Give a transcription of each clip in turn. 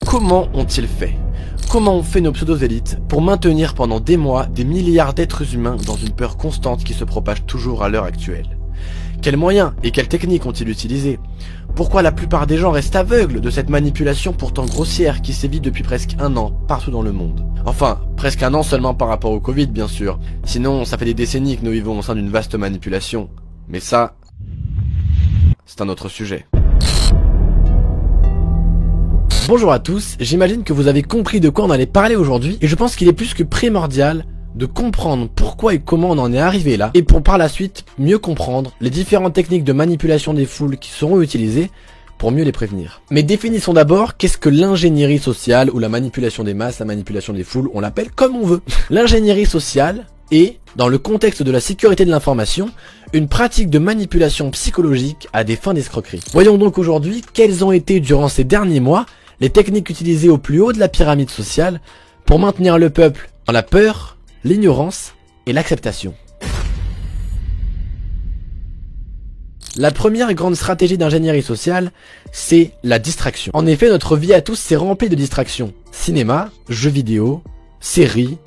Comment ont-ils fait? Comment ont fait nos pseudo-élites pour maintenir pendant des mois des milliards d'êtres humains dans une peur constante qui se propage toujours à l'heure actuelle? Quels moyens et quelles techniques ont-ils utilisés? Pourquoi la plupart des gens restent aveugles de cette manipulation pourtant grossière qui sévit depuis presque un an partout dans le monde? Enfin, presque un an seulement par rapport au Covid bien sûr, sinon ça fait des décennies que nous vivons au sein d'une vaste manipulation. Mais ça, c'est un autre sujet. Bonjour à tous, j'imagine que vous avez compris de quoi on allait parler aujourd'hui, et je pense qu'il est plus que primordial de comprendre pourquoi et comment on en est arrivé là, et pour par la suite mieux comprendre les différentes techniques de manipulation des foules qui seront utilisées pour mieux les prévenir. Mais définissons d'abord qu'est-ce que l'ingénierie sociale ou la manipulation des masses, la manipulation des foules, on l'appelle comme on veut. L'ingénierie sociale est, dans le contexte de la sécurité de l'information, une pratique de manipulation psychologique à des fins d'escroquerie. Voyons donc aujourd'hui quelles ont été durant ces derniers mois les techniques utilisées au plus haut de la pyramide sociale pour maintenir le peuple dans la peur, l'ignorance et l'acceptation. La première grande stratégie d'ingénierie sociale, c'est la distraction. En effet, notre vie à tous s'est remplie de distractions. Cinéma, jeux vidéo, séries,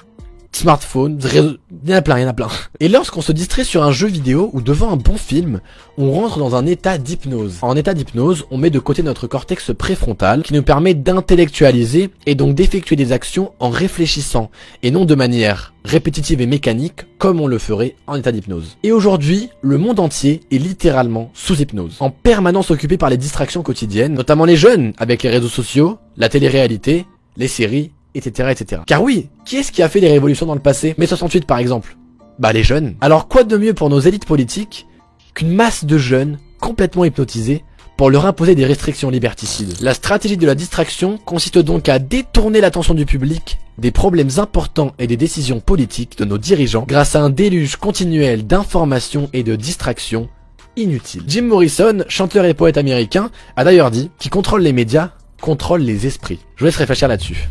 smartphone, il y en a plein. Et lorsqu'on se distrait sur un jeu vidéo ou devant un bon film, on rentre dans un état d'hypnose. En état d'hypnose, on met de côté notre cortex préfrontal qui nous permet d'intellectualiser et donc d'effectuer des actions en réfléchissant et non de manière répétitive et mécanique comme on le ferait en état d'hypnose. Et aujourd'hui, le monde entier est littéralement sous hypnose, en permanence occupé par les distractions quotidiennes, notamment les jeunes avec les réseaux sociaux, la télé-réalité, les séries, etc. Car oui, qui est-ce qui a fait des révolutions dans le passé? Mai 68 par exemple. Bah les jeunes. Alors quoi de mieux pour nos élites politiques qu'une masse de jeunes complètement hypnotisés pour leur imposer des restrictions liberticides? La stratégie de la distraction consiste donc à détourner l'attention du public des problèmes importants et des décisions politiques de nos dirigeants grâce à un déluge continuel d'informations et de distractions inutiles. Jim Morrison, chanteur et poète américain, a d'ailleurs dit « Qui contrôle les médias, contrôle les esprits ». Je vous laisse réfléchir là-dessus.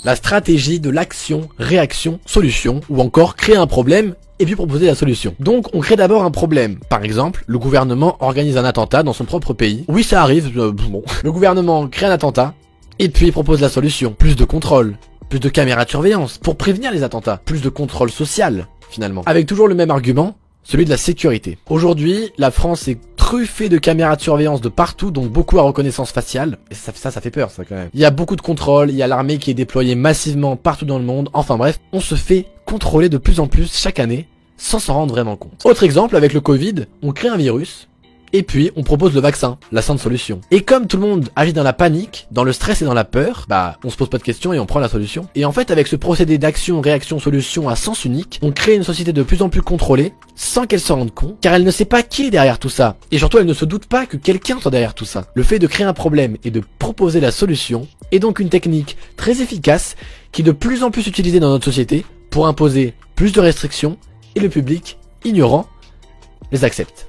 La stratégie de l'action, réaction, solution, ou encore créer un problème et puis proposer la solution. Donc on crée d'abord un problème. Par exemple, le gouvernement organise un attentat dans son propre pays. Oui, ça arrive, bon. Le gouvernement crée un attentat et puis propose la solution. Plus de contrôle, plus de caméras de surveillance pour prévenir les attentats, plus de contrôle social finalement. Avec toujours le même argument, celui de la sécurité. Aujourd'hui, la France est truffée de caméras de surveillance de partout, donc beaucoup à reconnaissance faciale. Et ça fait peur, ça, quand même. Il y a beaucoup de contrôle, il y a l'armée qui est déployée massivement partout dans le monde. Enfin bref, on se fait contrôler de plus en plus chaque année, sans s'en rendre vraiment compte. Autre exemple, avec le Covid, on crée un virus, et puis on propose le vaccin, la sainte solution. Et comme tout le monde agit dans la panique, dans le stress et dans la peur, bah on se pose pas de questions et on prend la solution. Et en fait, avec ce procédé d'action, réaction, solution à sens unique, on crée une société de plus en plus contrôlée, sans qu'elle s'en rende compte, car elle ne sait pas qui est derrière tout ça. Et surtout, elle ne se doute pas que quelqu'un soit derrière tout ça. Le fait de créer un problème et de proposer la solution est donc une technique très efficace qui est de plus en plus utilisée dans notre société pour imposer plus de restrictions et le public, ignorant, les accepte.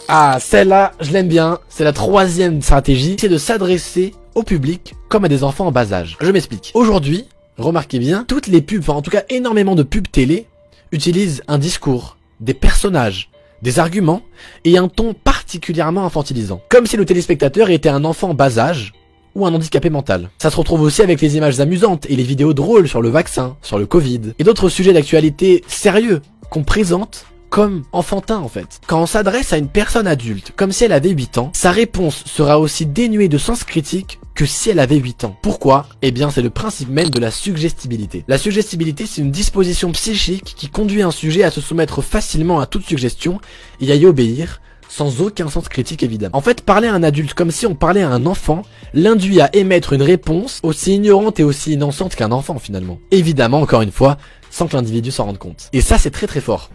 Ah, celle-là, je l'aime bien, c'est la troisième stratégie, c'est de s'adresser au public comme à des enfants en bas âge. Je m'explique. Aujourd'hui, remarquez bien, toutes les pubs, enfin en tout cas énormément de pubs télé, utilisent un discours, des personnages, des arguments et un ton particulièrement infantilisant. Comme si le téléspectateur était un enfant en bas âge ou un handicapé mental. Ça se retrouve aussi avec les images amusantes et les vidéos drôles sur le vaccin, sur le Covid et d'autres sujets d'actualité sérieux qu'on présente comme enfantin en fait. Quand on s'adresse à une personne adulte, comme si elle avait 8 ans, sa réponse sera aussi dénuée de sens critique que si elle avait 8 ans. Pourquoi? Eh bien c'est le principe même de la suggestibilité. La suggestibilité, c'est une disposition psychique qui conduit un sujet à se soumettre facilement à toute suggestion et à y obéir, sans aucun sens critique évidemment. En fait, parler à un adulte comme si on parlait à un enfant l'induit à émettre une réponse aussi ignorante et aussi innocente qu'un enfant finalement. Évidemment, encore une fois, sans que l'individu s'en rende compte. Et ça, c'est très très fort.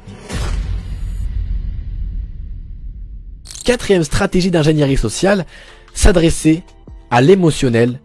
Quatrième stratégie d'ingénierie sociale, s'adresser à l'émotionnel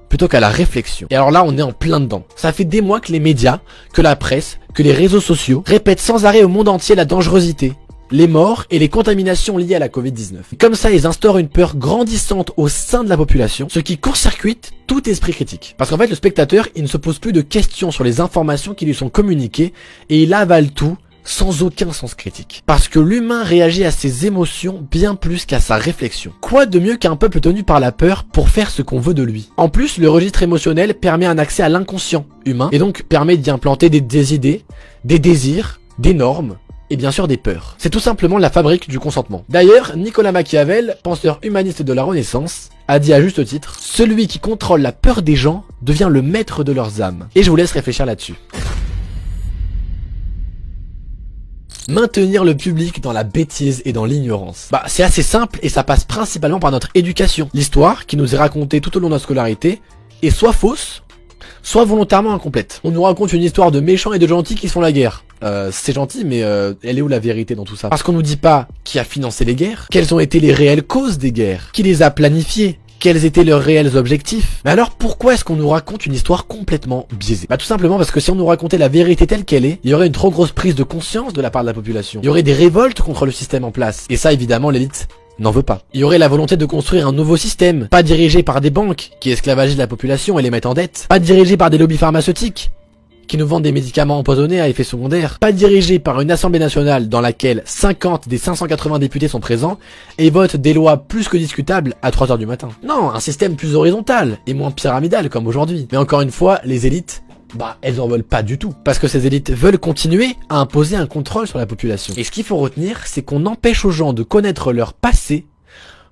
plutôt qu'à la réflexion. Et alors là, on est en plein dedans. Ça fait des mois que les médias, que la presse, que les réseaux sociaux répètent sans arrêt au monde entier la dangerosité, les morts et les contaminations liées à la Covid-19. Comme ça, ils instaurent une peur grandissante au sein de la population, ce qui court-circuite tout esprit critique. Parce qu'en fait, le spectateur, il ne se pose plus de questions sur les informations qui lui sont communiquées et il avale tout sans aucun sens critique. Parce que l'humain réagit à ses émotions bien plus qu'à sa réflexion. Quoi de mieux qu'un peuple tenu par la peur pour faire ce qu'on veut de lui? En plus, le registre émotionnel permet un accès à l'inconscient humain, et donc permet d'y implanter des idées, des désirs, des normes, et bien sûr des peurs. C'est tout simplement la fabrique du consentement. D'ailleurs, Nicolas Machiavel, penseur humaniste de la Renaissance, a dit à juste titre: celui qui contrôle la peur des gens devient le maître de leurs âmes. Et je vous laisse réfléchir là-dessus. Maintenir le public dans la bêtise et dans l'ignorance. C'est assez simple et ça passe principalement par notre éducation. L'histoire qui nous est racontée tout au long de notre scolarité est soit fausse, soit volontairement incomplète. On nous raconte une histoire de méchants et de gentils qui se font la guerre. C'est gentil, mais elle est où la vérité dans tout ça? Parce qu'on nous dit pas qui a financé les guerres, quelles ont été les réelles causes des guerres, qui les a planifiées, quels étaient leurs réels objectifs. Mais alors pourquoi est-ce qu'on nous raconte une histoire complètement biaisée? Tout simplement parce que si on nous racontait la vérité telle qu'elle est, il y aurait une trop grosse prise de conscience de la part de la population. Il y aurait des révoltes contre le système en place. Et ça, évidemment, l'élite n'en veut pas. Il y aurait la volonté de construire un nouveau système, pas dirigé par des banques qui esclavagisent la population et les mettent en dette, pas dirigé par des lobbies pharmaceutiques qui nous vendent des médicaments empoisonnés à effet secondaire, pas dirigé par une assemblée nationale dans laquelle 50 des 580 députés sont présents et votent des lois plus que discutables à 3 heures du matin. Non, un système plus horizontal et moins pyramidal comme aujourd'hui. Mais encore une fois, les élites, elles en veulent pas du tout. Parce que ces élites veulent continuer à imposer un contrôle sur la population. Et ce qu'il faut retenir, c'est qu'on empêche aux gens de connaître leur passé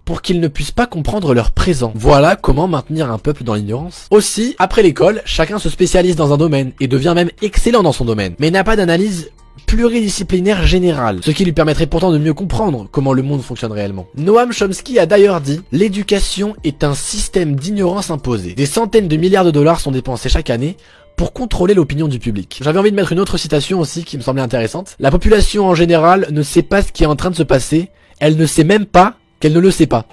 pour qu'ils ne puissent pas comprendre leur présent. Voilà comment maintenir un peuple dans l'ignorance. Aussi, après l'école, chacun se spécialise dans un domaine et devient même excellent dans son domaine, mais n'a pas d'analyse pluridisciplinaire générale, ce qui lui permettrait pourtant de mieux comprendre comment le monde fonctionne réellement. Noam Chomsky a d'ailleurs dit: l'éducation est un système d'ignorance imposé. Des centaines de milliards de dollars sont dépensés chaque année pour contrôler l'opinion du public. J'avais envie de mettre une autre citation aussi qui me semblait intéressante. La population en général ne sait pas ce qui est en train de se passer, elle ne sait même pas qu'elle ne le sait pas.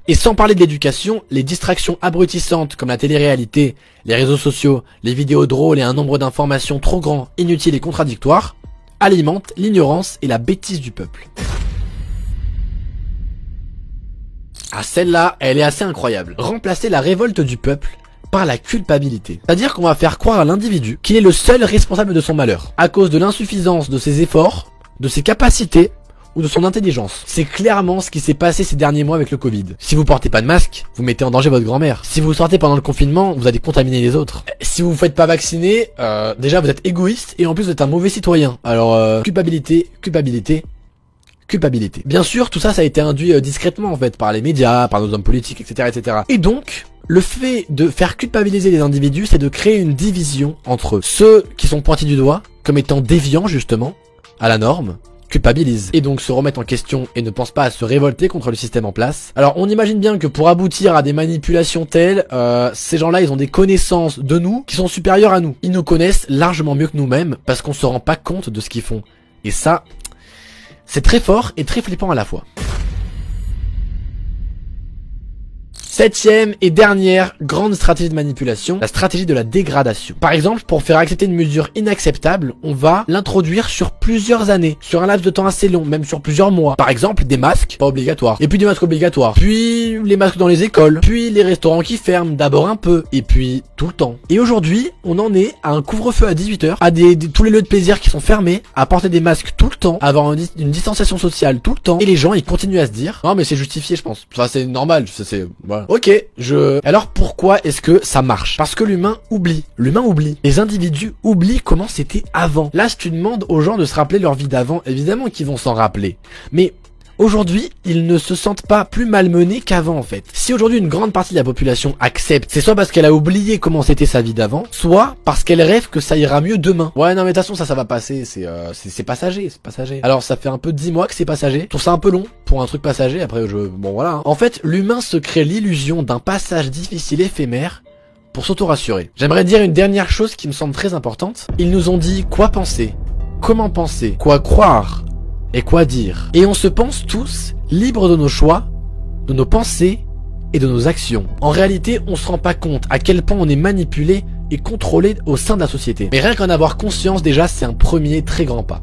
Et sans parler de l'éducation, les distractions abrutissantes comme la télé-réalité, les réseaux sociaux, les vidéos drôles et un nombre d'informations trop grand, inutiles et contradictoires alimentent l'ignorance et la bêtise du peuple. Celle-là, elle est assez incroyable. Remplacer la révolte du peuple par la culpabilité. C'est-à-dire qu'on va faire croire à l'individu qu'il est le seul responsable de son malheur, à cause de l'insuffisance de ses efforts, de ses capacités, ou de son intelligence. C'est clairement ce qui s'est passé ces derniers mois avec le Covid. Si vous portez pas de masque, vous mettez en danger votre grand-mère. Si vous sortez pendant le confinement, vous allez contaminer les autres. Si vous vous faites pas vacciner, déjà vous êtes égoïste et en plus vous êtes un mauvais citoyen. Alors culpabilité. Bien sûr, tout ça a été induit discrètement en fait par les médias, par nos hommes politiques, etc., etc. Et donc, le fait de faire culpabiliser les individus, c'est de créer une division entre ceux qui sont pointés du doigt comme étant déviants justement à la norme, culpabilisent et donc se remettent en question et ne pensent pas à se révolter contre le système en place. Alors on imagine bien que pour aboutir à des manipulations telles, ces gens-là ils ont des connaissances de nous qui sont supérieures à nous. Ils nous connaissent largement mieux que nous-mêmes parce qu'on se rend pas compte de ce qu'ils font. Et ça, c'est très fort et très flippant à la fois. 7e et dernière grande stratégie de manipulation, la stratégie de la dégradation. Par exemple, pour faire accepter une mesure inacceptable, on va l'introduire sur plusieurs années, sur un laps de temps assez long, même sur plusieurs mois. Par exemple, des masques pas obligatoires, et puis des masques obligatoires, puis les masques dans les écoles, puis les restaurants qui ferment d'abord un peu, et puis tout le temps. Et aujourd'hui, on en est à un couvre-feu à 18h, à tous les lieux de plaisir qui sont fermés, à porter des masques tout le temps, à avoir une distanciation sociale tout le temps, et les gens ils continuent à se dire non mais c'est justifié je pense, ça c'est normal, voilà. Ok, alors pourquoi est-ce que ça marche? Parce que l'humain oublie. Les individus oublient comment c'était avant. Là, si tu demandes aux gens de se rappeler leur vie d'avant, évidemment qu'ils vont s'en rappeler. Mais aujourd'hui, ils ne se sentent pas plus malmenés qu'avant en fait. Si aujourd'hui une grande partie de la population accepte, c'est soit parce qu'elle a oublié comment c'était sa vie d'avant, soit parce qu'elle rêve que ça ira mieux demain. Ouais non mais de toute façon ça va passer, c'est passager, Alors ça fait un peu 10 mois que c'est passager. Je trouve ça un peu long pour un truc passager, après bon voilà. En fait, l'humain se crée l'illusion d'un passage difficile éphémère pour s'auto-rassurer. J'aimerais dire une dernière chose qui me semble très importante. Ils nous ont dit quoi penser, comment penser, quoi croire et quoi dire. Et on se pense tous libres de nos choix, de nos pensées et de nos actions. En réalité, on se rend pas compte à quel point on est manipulé et contrôlé au sein de la société. Mais rien qu'en avoir conscience déjà, c'est un premier très grand pas.